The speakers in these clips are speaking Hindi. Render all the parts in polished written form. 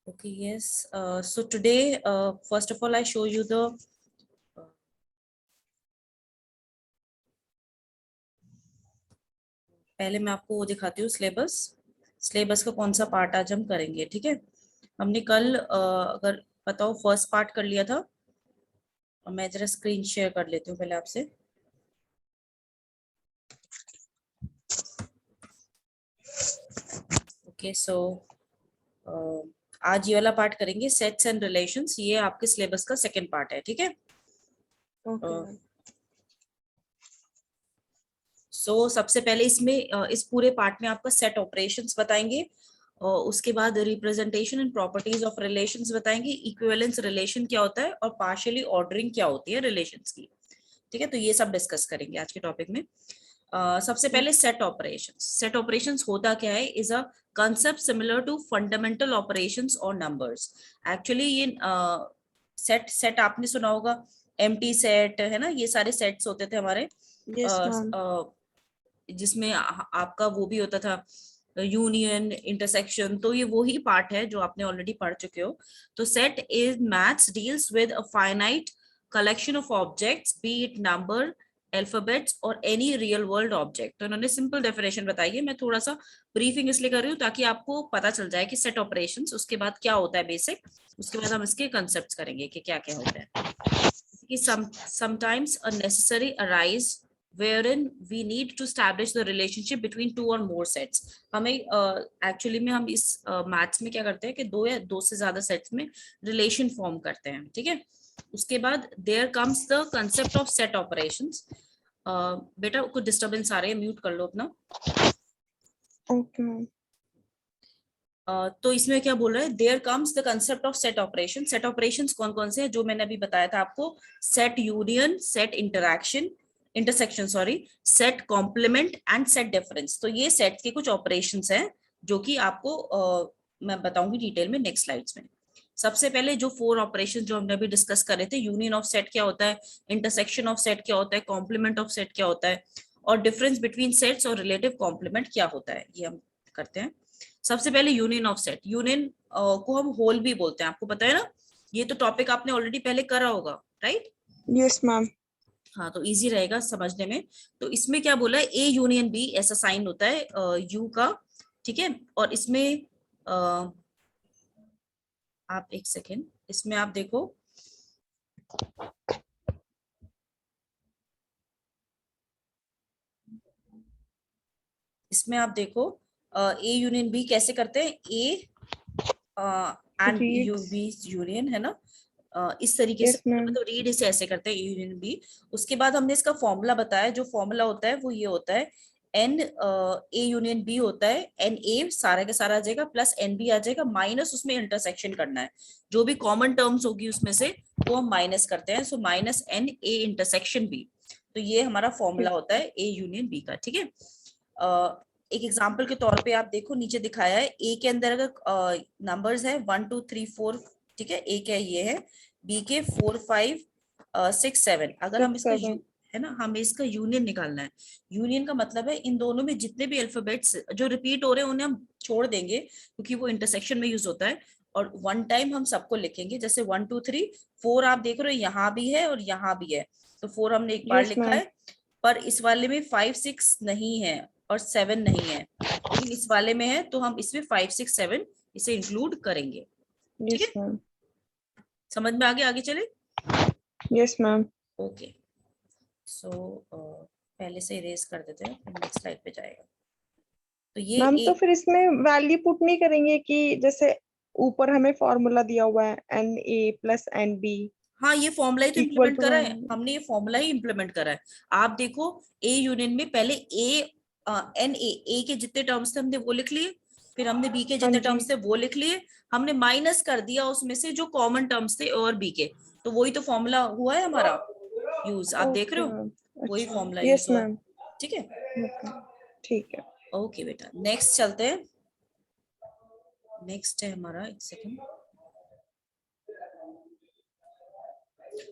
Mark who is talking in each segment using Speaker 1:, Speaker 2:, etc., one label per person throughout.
Speaker 1: Okay, yes. So today, first of all, I show you the पहले मैं आपको वो दिखाती हूँ सिलेबस का कौन सा पार्ट आज हम करेंगे। ठीक है, हमने कल अगर बताओ फर्स्ट पार्ट कर लिया था। और मैं जरा स्क्रीन शेयर कर लेती हूँ पहले आपसे। ओके, सो आज ये वाला पार्ट करेंगे, सेट्स एंड रिलेशंस। ये आपके सिलेबस का सेकंड पार्ट है। ठीक है, सो सबसे पहले इसमें इस पूरे पार्ट में आपका सेट ऑपरेशंस बताएंगे, और उसके बाद representation and properties of relations बताएंगे, इक्विवेलेंस रिलेशन क्या होता है और पार्शियली ऑर्डरिंग क्या होती है रिलेशंस की। ठीक है, तो ये सब डिस्कस करेंगे आज के टॉपिक में। सबसे पहले सेट ऑपरेशंस। सेट ऑपरेशंस होता क्या है? Is a concept similar to fundamental operations और नंबर्स। एक्चुअली ये सेट आपने सुना होगा, एम्प्टी सेट है ना, ये सारे सेट्स होते थे हमारे। जिसमें आपका वो भी होता था यूनियन, इंटरसेक्शन। तो ये वो ही पार्ट है जो आपने ऑलरेडी पढ़ चुके हो। तो set is maths deals with a finite collection of objects, B it number, alphabets और एनी रियल वर्ल्ड ऑब्जेक्ट। तो इन्होंने सिंपल डेफिनेशन बताई है। मैं थोड़ा सा ब्रीफिंग इसलिए कर रही हूँ ताकि आपको पता चल जाए कि सेट ऑपरेशंस, उसके बाद क्या होता है बेसिक, उसके बाद हम इसके कंसेप्ट्स करेंगे कि क्या क्या होता है। कि sometimes a necessary arise wherein we need to establish the relationship between two or more sets। हमें एक्चुअली में हम इस मैथ्स में क्या करते हैं कि दो से ज्यादा सेट्स में रिलेशन फॉर्म करते हैं। ठीक है, उसके बाद there comes the concept of set operations. बेटा कुछ डिस्टर्बेंस आ रहे हैं, म्यूट कर लो अपना।
Speaker 2: ओके।
Speaker 1: तो इसमें क्या बोल रहा है? There comes the concept of set operation. Set operations कौन कौन से हैं जो मैंने अभी बताया था आपको? Set union, set intersection sorry, set complement and set difference. तो ये सेट के कुछ ऑपरेशंस हैं जो कि आपको मैं बताऊंगी डिटेल में नेक्स्ट स्लाइड्स में। सबसे पहले जो 4 ऑपरेशन जो हमने अभी डिस्कस करे थे, यूनियन ऑफ सेट क्या होता है, इंटरसेक्शन ऑफ सेट क्या होता है, कॉम्प्लीमेंट ऑफ सेट क्या होता है, और डिफरेंस बिटवीन सेट्स और रिलेटिव कॉम्प्लीमेंट क्या होता है, ये हम करते हैं। सबसे पहले यूनियन ऑफ सेट। यूनियन को हम होल भी बोलते हैं, आपको पता है ना। ये तो टॉपिक आपने ऑलरेडी पहले करा होगा, राइट?
Speaker 2: Yes ma'am.
Speaker 1: हाँ, तो इजी रहेगा समझने में। तो इसमें क्या बोला है, ए यूनियन बी ऐसा साइन होता है यू का। ठीक है, और इसमें आप एक सेकेंड, इसमें आप देखो, इसमें आप देखो ए यूनियन बी कैसे करते हैं। A and U B union है ना, इस तरीके से
Speaker 2: यस मैम।
Speaker 1: मतलब रीड इसे ऐसे करते हैं, ए यूनियन बी। उसके बाद हमने इसका फॉर्मूला बताया। जो फॉर्मूला होता है वो ये होता है, एन ए यूनियन बी होता है, एन ए सारा का सारा आ जाएगा, प्लस एन बी आ जाएगा, माइनस उसमें इंटरसेक्शन करना है। जो भी कॉमन टर्म्स होगी उसमें से वो हम माइनस करते हैं। So minus n A intersection B. तो ये हमारा फॉर्मूला होता है ए यूनियन बी का। ठीक है, एक एग्जाम्पल के तौर पे आप देखो, नीचे दिखाया है ए के अंदर अगर नंबर्स है 1 2 3 4। ठीक है, ए क्या ये है, बी के 4 5 6 7। अगर हम इसका है ना, हमें इसका यूनियन निकालना है। यूनियन का मतलब है इन दोनों में जितने भी अल्फाबेट्स जो रिपीट हो रहे हैं उन्हें हम छोड़ देंगे, क्योंकि वो इंटरसेक्शन में यूज होता है। और वन टाइम हम सबको लिखेंगे, जैसे 1 2 3 4 आप देख रहे हो यहाँ भी है और यहाँ भी है, तो 4 हमने एक बार लिखा है। पर इस वाले में 5 6 नहीं है और 7 नहीं है, लेकिन इस वाले में है, तो हम इसमें 5 6 7 इसे इंक्लूड करेंगे। ठीक है, समझ में आगे चले?
Speaker 2: Yes ma'am.
Speaker 1: ओके, सो पहले से इरेज कर देते हैं, फिर नेक्स्ट स्लाइड पे जाएगा। तो ये
Speaker 2: मैम तो फिर इसमें वैल्यू पुट नहीं करेंगे कि जैसे ऊपर हमें फॉर्मूला दिया हुआ है n A plus n B
Speaker 1: हाँ, ये फॉर्मूला ही तो
Speaker 2: इक्वल
Speaker 1: इम्प्लीमेंट
Speaker 2: टू
Speaker 1: करा है हमने, ये फॉर्मूला ही इम्प्लीमेंट करा है। आप देखो, ए यूनियन में पहले एन ए के जितने टर्म्स थे हमने वो लिख लिए, फिर हमने बी के जितने टर्म्स थे वो लिख लिए, हमने माइनस कर दिया उसमें से जो कॉमन टर्म्स थे और बी के, तो वही तो फॉर्मूला हुआ है हमारा यूज। आप देख रहे हो, वही फॉर्मूला यूज हुआ है। ठीक है,
Speaker 2: ठीक है।
Speaker 1: ओके बेटा, नेक्स्ट चलते हैं। नेक्स्ट है हमारा, एक सेकेंड,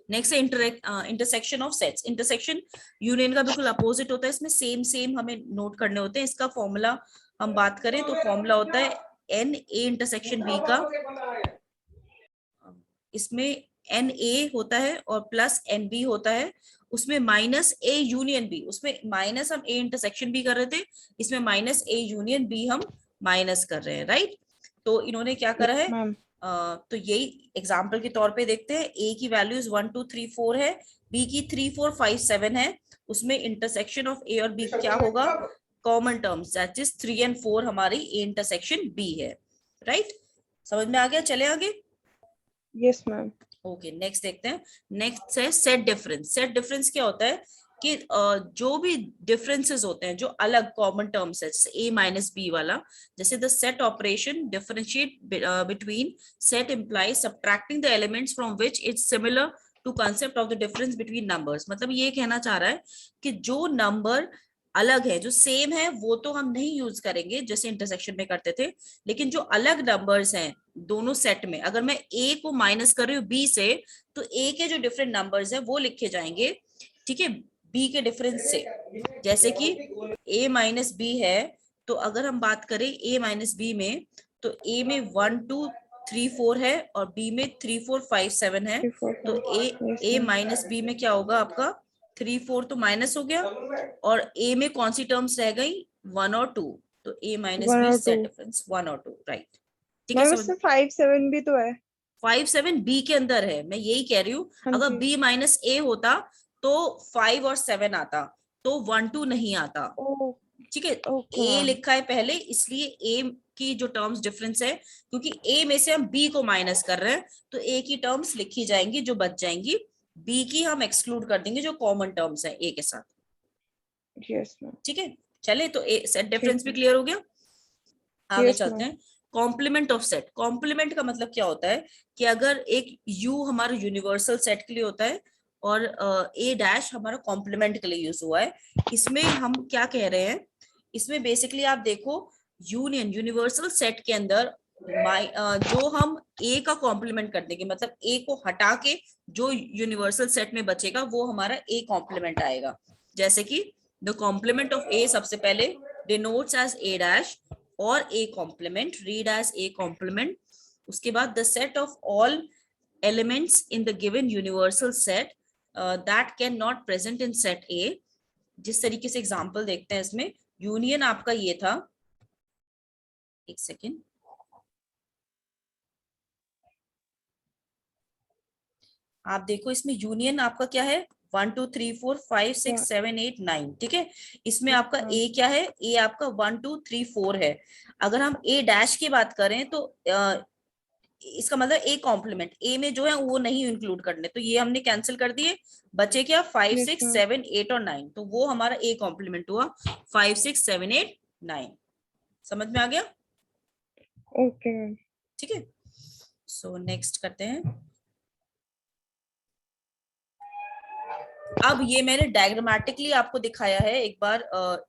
Speaker 1: नेक्स्ट है intersection of sets. Intersection union का बिल्कुल अपोजिट होता है, इसमें सेम हमें नोट करने होते हैं। इसका फॉर्मूला हम बात करें तो फॉर्मूला होता है एन ए इंटरसेक्शन बी का इसमें एन ए होता है और प्लस एन बी होता है, उसमें माइनस ए यूनियन बी, उसमें माइनस हम ए इंटरसेक्शन बी कर रहे थे, इसमें माइनस ए यूनियन बी हम माइनस कर रहे हैं, राइट। तो इन्होंने क्या करा है,
Speaker 2: मैम
Speaker 1: तो यही एग्जाम्पल के तौर पे देखते हैं, ए की वैल्यूज 1 2 3 4 है, बी की 3 4 5 7 है, उसमें इंटरसेक्शन ऑफ ए और बी क्या होगा, कॉमन टर्म्स दैट इज 3 और 4 हमारी ए इंटरसेक्शन बी है, राइट। समझ में आ गया, चले आगे।
Speaker 2: Yes ma'am.
Speaker 1: ओके नेक्स्ट देखते हैं। नेक्स्ट है सेट डिफरेंस। सेट डिफरेंस क्या होता है कि जो भी डिफरेंसेस होते हैं, जो अलग कॉमन टर्म्स है, जैसे a माइनस बी वाला, जैसे the set operation differentiate between set implies subtracting the elements from which it's similar to concept of the difference between numbers. मतलब ये कहना चाह रहा है कि जो नंबर अलग है, जो सेम है, वो तो हम नहीं यूज करेंगे जैसे इंटरसेक्शन में करते थे, लेकिन जो अलग नंबर्स हैं दोनों सेट में, अगर मैं a को माइनस कर रही हूँ b से, तो a के जो डिफरेंट नंबर्स हैं वो लिखे जाएंगे, ठीक है, b के डिफरेंस से। जैसे कि a माइनस बी है, तो अगर हम बात करें a माइनस बी में, तो a में 1 2 3 4 है और b में 3 4 5 7 है,
Speaker 2: 3 4
Speaker 1: तो
Speaker 2: 5 yes
Speaker 1: a
Speaker 2: ma'am.
Speaker 1: Minus B में क्या होगा आपका, 3 4 तो माइनस हो गया, और a में कौन सी टर्म्स रह गई, 1 और 2, तो a माइनस
Speaker 2: 1
Speaker 1: बी
Speaker 2: और 2
Speaker 1: सेट डिफरेंस 1 और 2, राइट। ठीक है,
Speaker 2: मैम,
Speaker 1: समझ।
Speaker 2: इसमें 5 7 भी तो है।
Speaker 1: 5 7 बी के अंदर है, मैं यही कह रही हूँ।
Speaker 2: हाँ
Speaker 1: अगर
Speaker 2: जी।
Speaker 1: b माइनस ए होता तो 5 और 7 आता, तो 1 2 नहीं आता,
Speaker 2: ओ
Speaker 1: ठीक है।
Speaker 2: ओके
Speaker 1: ए
Speaker 2: मैम।
Speaker 1: लिखा है पहले, इसलिए ए की जो टर्म्स डिफरेंस है, क्योंकि ए में से हम बी को माइनस कर रहे हैं, तो ए की टर्म्स लिखी जाएंगी जो बच जाएंगी, बी की हम एक्सक्लूड कर देंगे जो कॉमन टर्म्स है ए के साथ,
Speaker 2: यस मैम।
Speaker 1: ठीक है। चले, तो ए सेट
Speaker 2: ठीक
Speaker 1: डिफरेंस भी
Speaker 2: है।
Speaker 1: क्लियर हो गया। आगे
Speaker 2: यस
Speaker 1: चलते
Speaker 2: मैम।
Speaker 1: हैं। Complement of set. कॉम्प्लीमेंट का मतलब क्या होता है कि अगर एक यू हमारा यूनिवर्सल सेट के लिए होता है और ए डैश हमारा कॉम्प्लीमेंट के लिए यूज हुआ है, इसमें हम क्या कह रहे हैं, इसमें बेसिकली आप देखो, यूनियन यूनिवर्सल सेट के अंदर जो हम ए का कॉम्प्लीमेंट कर देंगे, मतलब ए को हटा के जो यूनिवर्सल सेट में बचेगा वो हमारा ए कॉम्प्लीमेंट आएगा। जैसे कि द कॉम्प्लीमेंट ऑफ ए सबसे पहले डिनोट्स एज ए डैश और a complement, read as a complement। उसके बाद the set of all elements in the given universal set that can not present in set A। जिस तरीके से एग्जांपल देखते हैं इसमें, यूनियन आपका ये था, एक सेकेंड, आप देखो इसमें यूनियन आपका क्या है, 1 2 3 4 5 6 7 8 9, ठीक है। इसमें आपका
Speaker 2: हाँ।
Speaker 1: ए क्या है, ए आपका 1 2 3 4 है। अगर हम ए डैश की बात करें तो इसका मतलब ए कॉम्प्लीमेंट, ए में जो है वो नहीं इंक्लूड करने, तो ये हमने कैंसिल कर दिए, बचे क्या 5
Speaker 2: यस
Speaker 1: 6
Speaker 2: मैम।
Speaker 1: 7 8 और 9, तो वो हमारा ए कॉम्प्लीमेंट हुआ 5 6 7 8 9। समझ में आ गया,
Speaker 2: ओके मैम।
Speaker 1: ठीक है। सो नेक्स्ट करते हैं। अब ये मैंने डायग्रामेटिकली आपको दिखाया है एक बार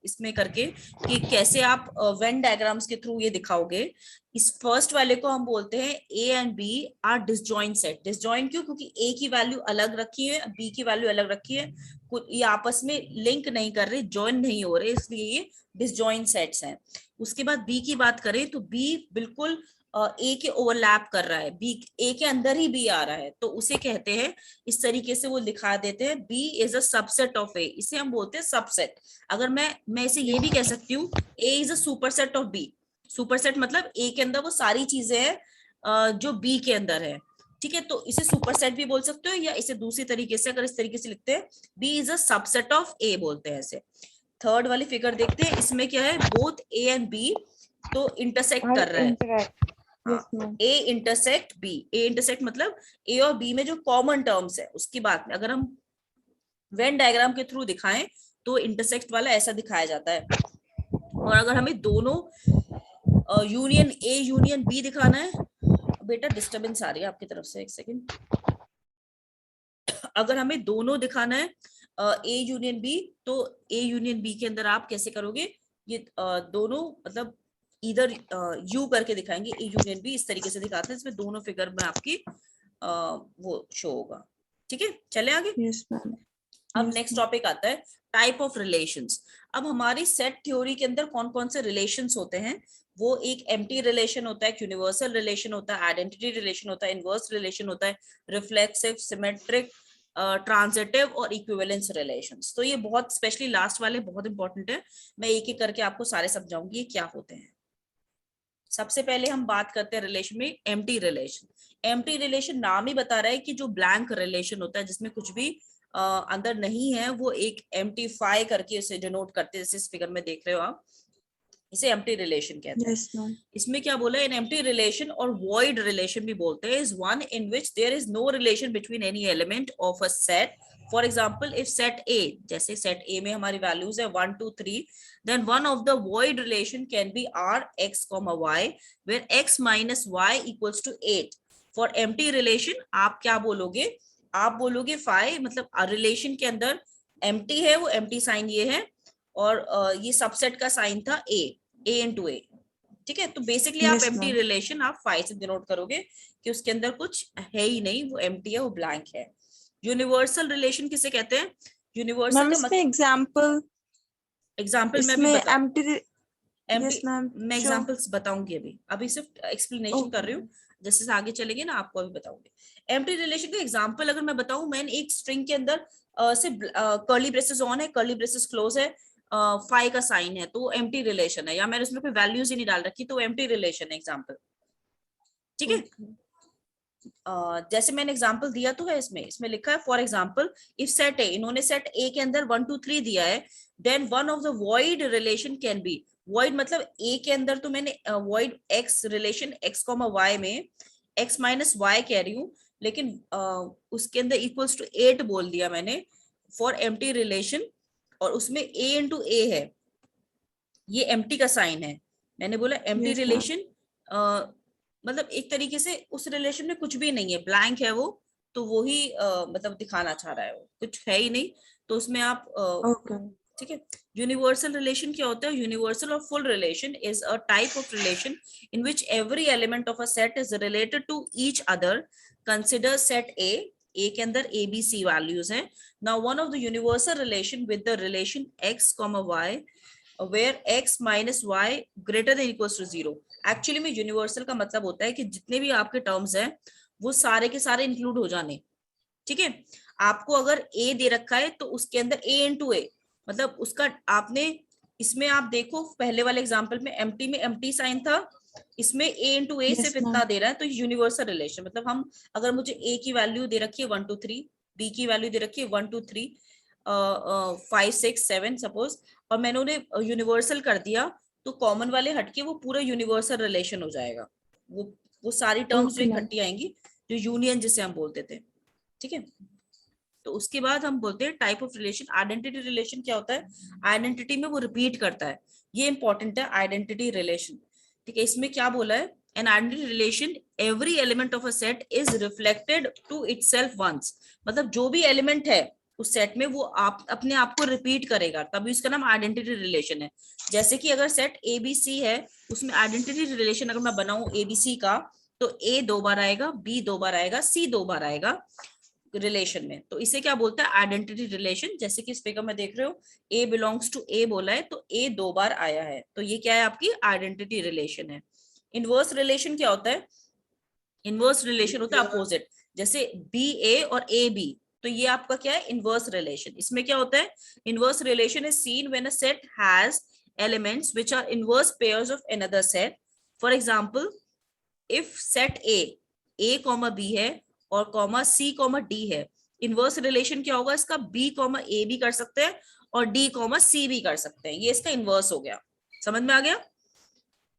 Speaker 1: इसमें करके कि कैसे आप वेन डायग्राम्स के थ्रू ये दिखाओगे। इस फर्स्ट वाले को हम बोलते हैं A and B are disjoint set. Disjoint क्यों, क्योंकि ए की वैल्यू अलग रखी है, बी की वैल्यू अलग रखी है, ये आपस में लिंक नहीं कर रहे, ज्वाइन नहीं हो रहे, इसलिए ये डिसजॉइंट सेट्स हैं। उसके बाद बी की बात करें तो बी बिल्कुल ए के ओवरलैप कर रहा है, बी ए के अंदर ही बी आ रहा है, तो उसे कहते हैं, इस तरीके से वो दिखा देते हैं, B is a subset of A, इसे हम बोलते हैं सबसेट। अगर मैं इसे ये भी कह सकती हूँ, A is a superset of B. Superset मतलब ए के अंदर वो सारी चीजें हैं जो बी के अंदर है, ठीक है। तो इसे सुपरसेट भी बोल सकते हो, या इसे दूसरी तरीके से अगर इस तरीके से लिखते हैं, B is a subset of A बोलते हैं ऐसे। थर्ड वाली फिगर देखते हैं, इसमें क्या है, बोथ ए एंड बी तो इंटरसेक्ट कर रहा है।
Speaker 2: इंटरैक्ट।
Speaker 1: हाँ,
Speaker 2: yes ma'am.
Speaker 1: A intersect B, A intersect मतलब ए और बी में जो कॉमन टर्म्स है उसकी बात में अगर हम वेन डायग्राम के थ्रू दिखाएं तो इंटरसेक्ट वाला ऐसा दिखाया जाता है। और अगर हमें दोनों यूनियन ए यूनियन बी दिखाना है, बेटा डिस्टरबेंस आ रही है आपकी तरफ से, एक सेकेंड। अगर हमें दोनों दिखाना है ए यूनियन बी, तो ए यूनियन बी के अंदर आप कैसे करोगे, ये दोनों मतलब इधर यू करके दिखाएंगे, ए यूनियन बी इस तरीके से दिखाते हैं, इसमें दोनों फिगर में आपकी वो शो होगा, ठीक है। चले आगे।
Speaker 2: Yes ma'am.
Speaker 1: अब
Speaker 2: यस
Speaker 1: नेक्स्ट
Speaker 2: मैम।
Speaker 1: टॉपिक आता है टाइप ऑफ रिलेशंस। अब हमारी सेट थ्योरी के अंदर कौन कौन से रिलेशंस होते हैं वो एक एम्प्टी रिलेशन होता है, यूनिवर्सल रिलेशन होता है, आइडेंटिटी रिलेशन होता है, इनवर्स रिलेशन होता है, रिफ्लेक्सिव, सिमेट्रिक, ट्रांजिटिव और इक्विवेलेंस रिलेशंस। तो ये बहुत स्पेशली लास्ट वाले बहुत इंपॉर्टेंट है, मैं एक एक करके आपको सारे समझाऊंगी ये क्या होते हैं। सबसे पहले हम बात करते हैं रिलेशन में एम्प्टी रिलेशन। एम्प्टी रिलेशन नाम ही बता रहा है कि जो ब्लैंक रिलेशन होता है जिसमें कुछ भी अंदर नहीं है, वो एक एम्प्टीफाई करके उसे डिनोट करते हैं, जैसे इस फिगर में देख रहे हो आप, इसे एम्प्टी रिलेशन कहते हैं।
Speaker 2: Yes, ma'am.
Speaker 1: इसमें क्या बोला है, एन एम्प्टी रिलेशन और वॉइड रिलेशन भी बोलते हैं, is one in which there is no relation between any element of a set. For example if set A, जैसे सेट ए में हमारी वैल्यूज है 1 2 3, then one of the void relation can be r x comma y where x minus y equals to 8. For empty relation आप क्या बोलोगे, आप बोलोगे phi, मतलब रिलेशन के अंदर empty है, वो empty साइन ये है, और ये सबसेट का साइन था a into a, ठीक है। तो बेसिकली आप
Speaker 2: Yes,
Speaker 1: empty
Speaker 2: ma'am.
Speaker 1: relation आप phi से डिनोट करोगे कि उसके अंदर कुछ है ही नहीं, वो empty है, वो blank है। यूनिवर्सल रिलेशन किसे कहते हैं, यूनिवर्सल
Speaker 2: मैम
Speaker 1: का
Speaker 2: इसमें एग्जाम्पल,
Speaker 1: एग्जाम्पल मैं भी
Speaker 2: इसमें
Speaker 1: बता,
Speaker 2: एम्प्टी,
Speaker 1: एम्प्टी
Speaker 2: यस मैम,
Speaker 1: मैं
Speaker 2: जो
Speaker 1: एग्जांपल्स बताऊंगी, अभी सिर्फ एक्सप्लेनेशन कर रही हूँ, जैसे से आगे चलेंगे ना आपको अभी बताऊंगी। एम्प्टी रिलेशन का एग्जांपल अगर मैं बताऊं, मैंने एक स्ट्रिंग के अंदर से कर्ली ब्रेसेस ऑन है, कर्ली ब्रेसेस क्लोज है, फाई का साइन है, तो वो एम्प्टी रिलेशन है, या मैंने उसमें कोई वैल्यूज ही नहीं डाल रखी, तो एम्प्टी रिलेशन है एग्जांपल, ठीक है। जैसे मैंने एग्जांपल दिया तो है, इसमें इसमें लिखा है फॉर एग्जांपल इफ सेट ए, इन्होंने सेट ए के अंदर 1 2 3 दिया है, then one of the void relation can be, void मतलब ए के अंदर तो मैंने void x relation x comma y में एक्स माइनस वाई कह रही हूँ, लेकिन उसके अंदर इक्वल्स टू 8 बोल दिया मैंने फॉर एम्प्टी रिलेशन, और उसमें ए इंटू ए है, ये एम्प्टी का साइन है, मैंने बोला एम्प्टी
Speaker 2: यस मैम,
Speaker 1: रिलेशन, मतलब एक तरीके से उस रिलेशन में कुछ भी नहीं है, ब्लैंक है वो, तो वो ही मतलब दिखाना चाह रहा है, वो कुछ है ही नहीं, तो उसमें आप
Speaker 2: ओके,
Speaker 1: ठीक है। यूनिवर्सल रिलेशन क्या होता है, यूनिवर्सल और full relation is a type of relation in which every element of a set is related to each other. Consider set A के अंदर ए बी सी वैल्यूज हैं। Now one of the universal relation with the relation x comma y where x minus y greater than equals to 0। Actually में यूनिवर्सल का मतलब होता है कि जितने भी आपके टर्म्स हैं वो सारे के सारे इंक्लूड हो जाने, ठीक है। आपको अगर a दे रखा है तो उसके अंदर a इंटू ए, मतलब उसका आपने, इसमें आप देखो पहले वाले एग्जांपल में एम्प्टी साइन था, इसमें a इंटू ए
Speaker 2: यस
Speaker 1: सिर्फ इतना
Speaker 2: मैम,
Speaker 1: दे रहा है, तो यूनिवर्सल रिलेशन, मतलब हम अगर मुझे a की वैल्यू दे रखी है 1 2 3, b की वैल्यू दे रखी है 1 2 3 5 6 7 सपोज, और मैंने उन्हें यूनिवर्सल कर दिया, तो कॉमन वाले हटके वो पूरा यूनिवर्सल रिलेशन हो जाएगा, वो सारी टर्म्स जो
Speaker 2: ओके मैम,
Speaker 1: इकट्ठी आएंगी, जो यूनियन जिसे हम बोलते थे, ठीक है। तो उसके बाद हम बोलते हैं type of relation. Identity relation क्या होता है, आइडेंटिटी में वो रिपीट करता है, ये इंपॉर्टेंट है आइडेंटिटी रिलेशन, ठीक है। इसमें क्या बोला है, an identity relation every element of a set is reflected to itself once, मतलब जो भी एलिमेंट है उस सेट में वो आप अपने आप को रिपीट करेगा, तभी उसका नाम आइडेंटिटी रिलेशन है। जैसे कि अगर सेट ए बी सी है, उसमें आइडेंटिटी रिलेशन अगर मैं बनाऊं ए बी सी का, तो ए 2 बार आएगा, बी 2 बार आएगा, सी 2 बार आएगा रिलेशन में, तो इसे क्या बोलते हैं, आइडेंटिटी रिलेशन। जैसे कि इस फिगर में देख रहे हो ए बिलोंग्स टू ए बोला है, तो ए 2 बार आया है, तो ये क्या है, आपकी आइडेंटिटी रिलेशन है। इनवर्स रिलेशन क्या होता है, इनवर्स रिलेशन होता है अपोजिट, जैसे बी ए और ए बी, तो ये आपका क्या है, इनवर्स रिलेशन। इसमें क्या होता है, inverse relation is seen when a set has elements which are inverse pairs of another set. For example if set A comma B है और कॉमा सी कॉमा डी है, इनवर्स रिलेशन क्या होगा इसका, बी कॉमा ए भी कर सकते हैं और डी कॉमा सी भी कर सकते हैं, ये इसका इनवर्स हो गया, समझ में आ गया।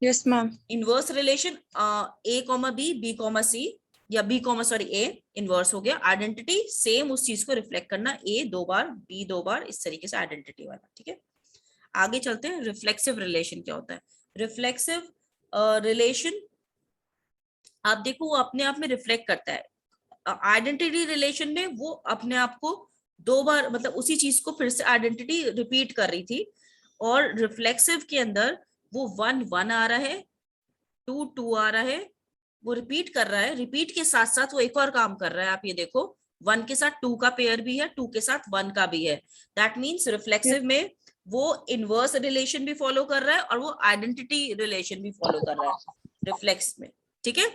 Speaker 2: यस मैम,
Speaker 1: इनवर्स रिलेशन ए कॉमा बी कॉमा सी, या बी कॉमा सॉरी ए, इनवर्स हो गया। आइडेंटिटी सेम उस चीज को रिफ्लेक्ट करना, ए 2 बार बी 2 बार, इस तरीके से आइडेंटिटी वाला, ठीक है। आगे चलते हैं, रिफ्लेक्सिव रिलेशन क्या होता है। रिफ्लेक्सिव रिलेशन आप देखो वो अपने आप में रिफ्लेक्ट करता है, आइडेंटिटी रिलेशन में वो अपने आप को 2 बार, मतलब उसी चीज को फिर से आइडेंटिटी रिपीट कर रही थी, और रिफ्लेक्सिव के अंदर वो 1 1 आ रहा है, 2 2 आ रहा है, वो रिपीट कर रहा है, रिपीट के साथ साथ वो एक और काम कर रहा है, आप ये देखो 1 के साथ 2 का पेयर भी है, 2 के साथ 1 का भी है, दैट मीन्स रिफ्लेक्सिव में वो इनवर्स रिलेशन भी फॉलो कर रहा है और वो आइडेंटिटी रिलेशन भी फॉलो कर रहा है रिफ्लेक्स में, ठीक है,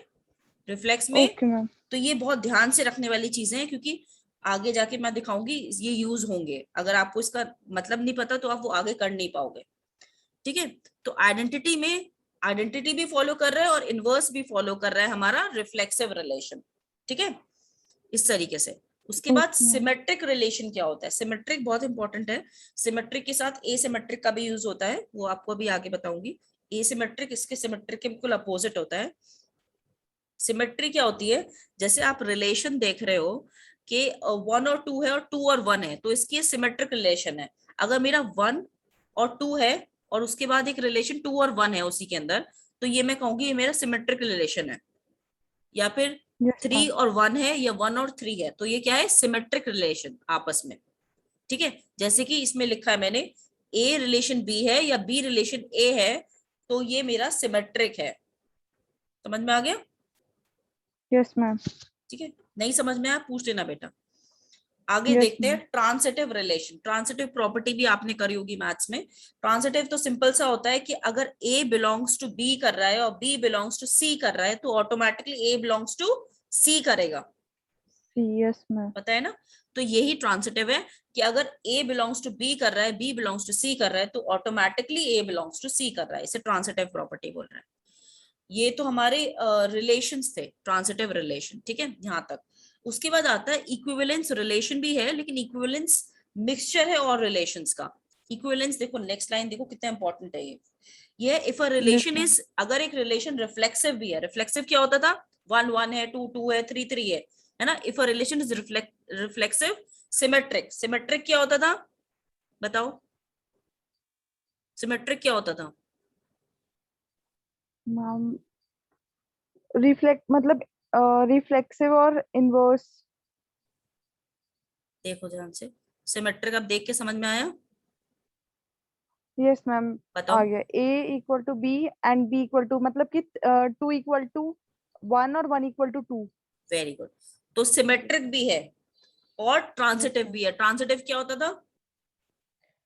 Speaker 1: रिफ्लेक्स में।
Speaker 2: Okay ma'am.
Speaker 1: तो ये बहुत ध्यान से रखने वाली चीजें हैं, क्योंकि आगे जाके मैं दिखाऊंगी ये यूज होंगे। अगर आपको इसका मतलब नहीं पता तो आप वो आगे कर नहीं पाओगे, ठीक है। तो आइडेंटिटी में आइडेंटिटी भी फॉलो कर रहा है और इनवर्स भी फॉलो कर रहा है हमारा रिफ्लेक्सिव रिलेशन, ठीक है, इस तरीके से। उसके बाद
Speaker 2: ओके मैम।
Speaker 1: सिमेट्रिक रिलेशन क्या होता है? सिमेट्रिक बहुत इंपॉर्टेंट है। सिमेट्रिक के साथ एसिमेट्रिक का भी यूज होता है, वो आपको अभी आगे बताऊंगी। एसिमेट्रिक इसके सिमेट्रिक के बिल्कुल अपोजिट होता है। सिमेट्री क्या होती है? जैसे आप रिलेशन देख रहे हो कि 1 और 2 है और 2 और 1 है, तो इसकी सिमेट्रिक रिलेशन है। अगर मेरा 1 और 2 है और उसके बाद एक रिलेशन 2 और 1 है उसी के अंदर, तो ये मैं कहूंगी ये मेरा सिमेट्रिक रिलेशन है। या फिर
Speaker 2: यस
Speaker 1: 3
Speaker 2: मैम।
Speaker 1: और 1 है या 1 और 3 है, तो ये क्या है? सिमेट्रिक रिलेशन आपस में, ठीक है। जैसे कि इसमें लिखा है मैंने, ए रिलेशन बी है या बी रिलेशन ए है, तो ये मेरा सिमेट्रिक है। समझ में आ गया?
Speaker 2: Yes ma'am.
Speaker 1: ठीक है, नहीं समझ में आया पूछ लेना बेटा। आगे
Speaker 2: यस
Speaker 1: देखते हैं
Speaker 2: ma'am.
Speaker 1: Transitive relation. Transitive property भी आपने करी होगी मैथ्स में। ट्रांसिटिव तो सिंपल सा होता है कि अगर ए बिलोंग्स टू बी कर रहा है और बी बिलोंग्स टू सी कर रहा है, तो ऑटोमेटिकली ए बिलोंग्स टू सी करेगा,
Speaker 2: यस मैम।
Speaker 1: पता है ना। तो यही ट्रांसिटिव है कि अगर ए बिलोंग्स टू बी कर रहा है, बी बिलोंग्स टू सी कर रहा है, तो ऑटोमेटिकली ए बिलोंग्स टू सी कर रहा है। इसे ट्रांसिटिव प्रॉपर्टी बोल रहे हैं। ये तो हमारे रिलेशंस थे, ट्रांसिटिव रिलेशन, ठीक है, यहाँ तक। उसके बाद आता है इक्विवेलेंस रिलेशन भी है, लेकिन इक्विवेलेंस मिक्सचर है और रिलेशंस का। इक्विवेलेंस देखो, नेक्स्ट लाइन देखो कितना इंपॉर्टेंट है ये if a
Speaker 2: yes
Speaker 1: relation
Speaker 2: ma'am.
Speaker 1: Is, अगर एक रिलेशन रिफ्लेक्सिव भी है। रिफ्लेक्सिव क्या होता था? 1 1 है, 2 2 है, 3 3 है ना। If a relation is reflexive symmetric. Symmetric क्या होता था बताओ? सिमेट्रिक क्या होता था?
Speaker 2: मैम रिफ्लेक्ट मतलब रिफ्लेक्सिव और इनवर्स।
Speaker 1: देखो ध्यान से, सिमेट्रिक अब देख के समझ में आया?
Speaker 2: Yes ma'am. आ
Speaker 1: बताओ।
Speaker 2: गया A equal to B and B equal to मतलब कि 2 इक्वल टू 1 और 1 इक्वल टू 2।
Speaker 1: Very good. तो सिमेट्रिक भी है और
Speaker 2: यस
Speaker 1: ट्रांसिटिव
Speaker 2: मैम।
Speaker 1: भी है। ट्रांसिटिव क्या होता था?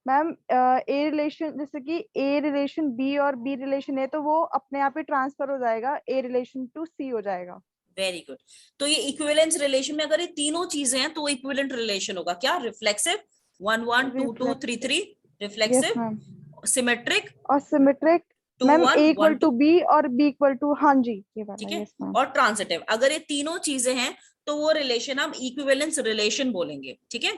Speaker 2: मैम ए रिलेशन जैसे कि ए रिलेशन बी और बी रिलेशन है तो वो अपने आप ही ट्रांसफर हो जाएगा, ए रिलेशन टू सी हो जाएगा।
Speaker 1: Very good. तो ये इक्विवेलेंस रिलेशन में अगर ये तीनों चीजें हैं तो वो इक्विवेलेंट रिलेशन होगा। क्या? Reflexive 1 1 2 2 3 3,
Speaker 2: reflexive. Yes
Speaker 1: reflexive,
Speaker 2: ma'am.
Speaker 1: Symmetric
Speaker 2: और symmetric.
Speaker 1: Two
Speaker 2: ma'am
Speaker 1: one
Speaker 2: A
Speaker 1: one
Speaker 2: equal
Speaker 1: to
Speaker 2: two B और बी इक्वल टू, हाँ जी ये
Speaker 1: ठीक
Speaker 2: वाला।
Speaker 1: है।
Speaker 2: Yes ma'am.
Speaker 1: और ट्रांसिटिव, अगर ये तीनों चीजें हैं तो वो रिलेशन हम इक्विवेलेंस रिलेशन बोलेंगे, ठीक है।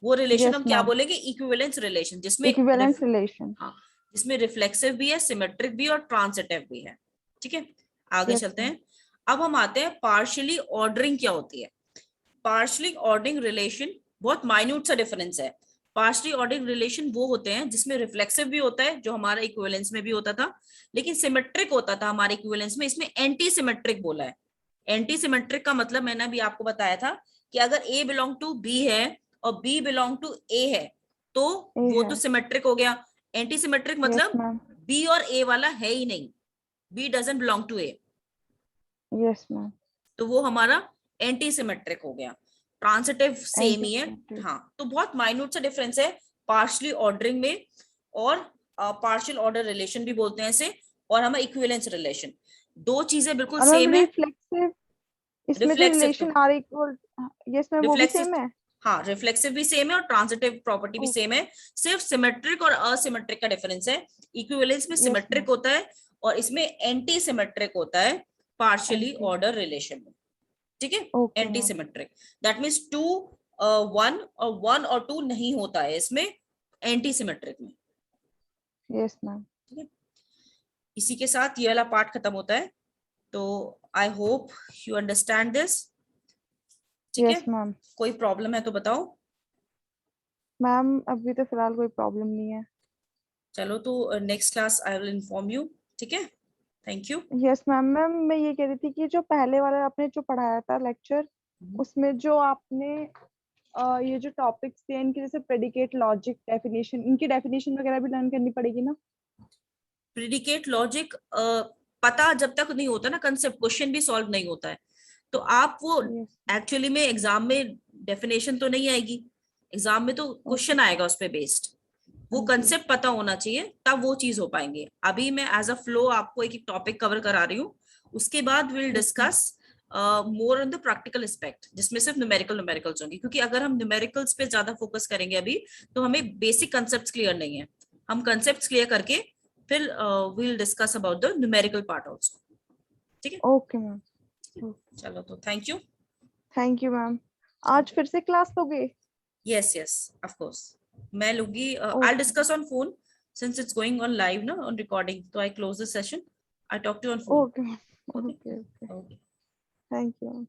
Speaker 1: वो रिलेशन
Speaker 2: यस
Speaker 1: हम क्या
Speaker 2: मैम।
Speaker 1: बोलेंगे? इक्विवेलेंस रिलेशन, जिसमें
Speaker 2: इक्विवेलेंस रिलेशन।
Speaker 1: हाँ, जिसमें रिफ्लेक्सिव भी है, सिमेट्रिक भी और ट्रांसिटिव भी है, ठीक है। आगे
Speaker 2: यस
Speaker 1: चलते
Speaker 2: मैम।
Speaker 1: हैं। अब हम आते हैं पार्शियली ऑर्डरिंग क्या होती है। पार्शियली ऑर्डरिंग रिलेशन बहुत माइन्यूट सा डिफरेंस है। पार्शियली ऑर्डरिंग रिलेशन वो होते हैं जिसमें रिफ्लेक्सिव भी होता है, जो हमारा इक्विवेलेंस में भी होता था, लेकिन सिमेट्रिक होता था हमारे इक्विवेलेंस में। इसमें एंटी सिमेट्रिक बोला है। एंटी सिमेट्रिक का मतलब मैंने भी आपको बताया था कि अगर ए बिलोंग टू बी है और बी बिलोंग टू ए है, तो
Speaker 2: ए
Speaker 1: वो
Speaker 2: है।
Speaker 1: तो सिमेट्रिक हो गया। एंटी सिमेट्रिक
Speaker 2: यस
Speaker 1: मतलब
Speaker 2: मैम।
Speaker 1: बी और ए वाला है ही नहीं, B doesn't belong to A,
Speaker 2: yes ma'am.
Speaker 1: तो वो हमारा एंटी सिमेट्रिक हो गया। ट्रांसिटिव सेम
Speaker 2: एंटी
Speaker 1: ही है।
Speaker 2: सिमेट्रिक।
Speaker 1: हाँ, तो बहुत माइन्यूट सा डिफरेंस है पार्शियली ऑर्डरिंग में और पार्शियल ऑर्डर रिलेशन भी बोलते हैं इसे, और हमारा इक्विवेलेंस रिलेशन। दो चीजें बिल्कुल
Speaker 2: और मैम
Speaker 1: सेम है।
Speaker 2: रिफ्लेक्सिव, इसमें जो
Speaker 1: रिफ्लेक्सिव तो
Speaker 2: relation are equal, yes ma'am वो भी
Speaker 1: रिफ्लेक्सिव
Speaker 2: सेम है।
Speaker 1: हाँ, रिफ्लेक्सिव भी सेम है और ट्रांसिटिव प्रॉपर्टी भी
Speaker 2: ओ।
Speaker 1: सेम है। सिर्फ सिमेट्रिक और असिमेट्रिक का डिफरेंस है। इक्विवेलेंस में
Speaker 2: यस मैम।
Speaker 1: सिमेट्रिक होता है और इसमें एंटी सिमेट्रिक होता है पार्शियली
Speaker 2: एंटी।
Speaker 1: ऑर्डर रिलेशन में, ठीक है।
Speaker 2: Okay
Speaker 1: anti
Speaker 2: ma'am.
Speaker 1: Symmetric that means 2 1 और 1 और 2 नहीं होता है इसमें एंटी सिमेट्रिक में,
Speaker 2: यस मैम।
Speaker 1: ठीक है। इसी के साथ ये वाला पार्ट खत्म होता है। तो I hope you understand this, ठीक है।
Speaker 2: Yes ma'am.
Speaker 1: कोई प्रॉब्लम है तो बताओ।
Speaker 2: मैम अभी तो फिलहाल कोई प्रॉब्लम नहीं है।
Speaker 1: चलो तो next class I will inform you, ठीक है। Thank you.
Speaker 2: Yes ma'am. Ma'am मैं ये कह रही थी कि जो पहले वाला आपने जो पढ़ाया था लेक्चर, उसमें जो आपने ये जो टॉपिक्स थे इनकी जैसे प्रेडिकेट, लॉजिक, डेफिनेशन, इनकी डेफिनेशन वगैरह भी लर्न करनी पड़ेगी ना?
Speaker 1: प्रिडिकेट लॉजिक पता जब तक नहीं होता ना, कंसेप्ट क्वेश्चन भी सॉल्व नहीं होता है, तो आप वो
Speaker 2: यस।
Speaker 1: एक्चुअली में एग्जाम में डेफिनेशन तो नहीं आएगी, एग्जाम में तो क्वेश्चन
Speaker 2: ओके।
Speaker 1: आएगा उस पे बेस्ड, वो
Speaker 2: हाँ जी।
Speaker 1: कंसेप्ट पता होना चाहिए, तब वो चीज हो पाएंगे। अभी मैं एज अ फ्लो आपको एक एक टॉपिक कवर करा रही हूँ, उसके बाद will
Speaker 2: okay
Speaker 1: discuss more on the practical aspect, जिसमें सिर्फ न्यूमेरिकल्स होंगे, क्योंकि अगर हम न्यूमेरिकल्स पे ज्यादा फोकस करेंगे अभी, तो हमें बेसिक कंसेप्ट क्लियर नहीं है। हम कंसेप्ट क्लियर करके फिर will discuss about the numerical part also. ठीक है,
Speaker 2: ओके मैम।
Speaker 1: चलो तो thank you.
Speaker 2: Thank you ma'am. आज फिर से क्लास लोगे?
Speaker 1: यस यस, ऑफ कोर्स मैं लूंगी। I
Speaker 2: okay
Speaker 1: discuss on phone since it's going on live ना, ऑन रिकॉर्डिंग, तो I close the session, I talk to on phone.
Speaker 2: Okay
Speaker 1: okay
Speaker 2: okay okay.
Speaker 1: Okay.
Speaker 2: Thank you ma'am.